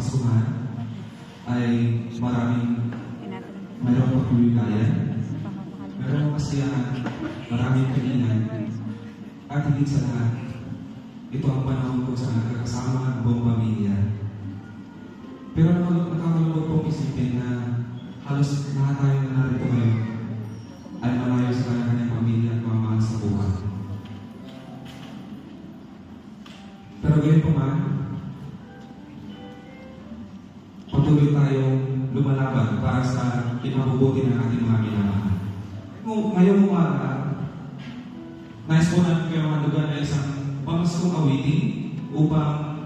Kapaskuhan ay mayroong pagbibigayan, mayroong kasiyahan, maraming kainan, at higit sa lahat, ito ang panahon kung saan nagkakasama ang buong pamilya. Pero nakakalungkot pong isipin na halos lahat tayo na narito ngayon ay malayo sa kanyang pamilya at mga mahal sa buhay. Pero gayon po man, patuloy tayong lumalaban para sa pinabubuti ng ating mga minamahal. Ngayong umaga, nais po namin kayo mandugan na isang pamaskong awitin upang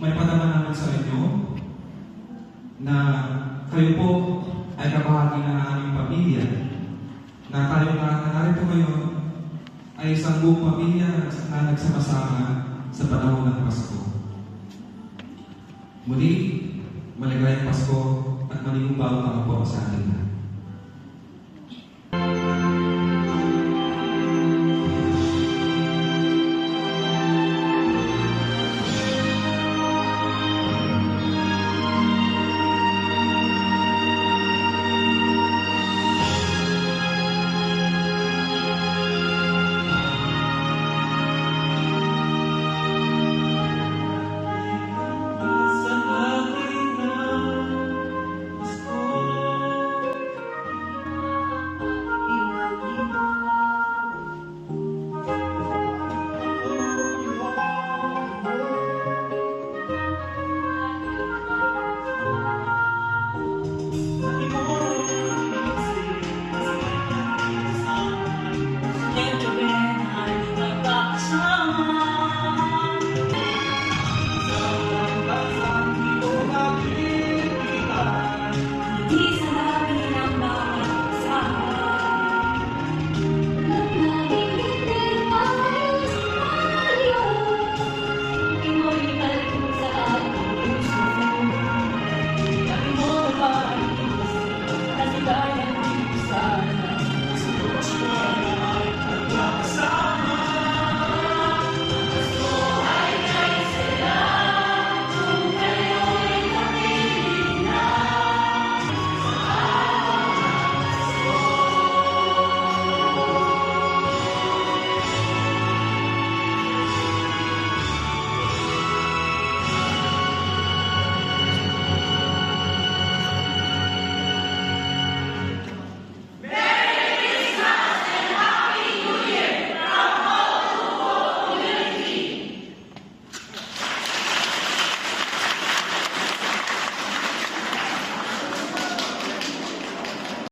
may padama naman sa inyo na kayo po ay kabahagi ng aming pamilya, na tayo na narito ngayon ay isang buong pamilya na nagsama-sama sa panahon ng Pasko. Muli, maligayang Pasko at maligong bagong taon po sa atin.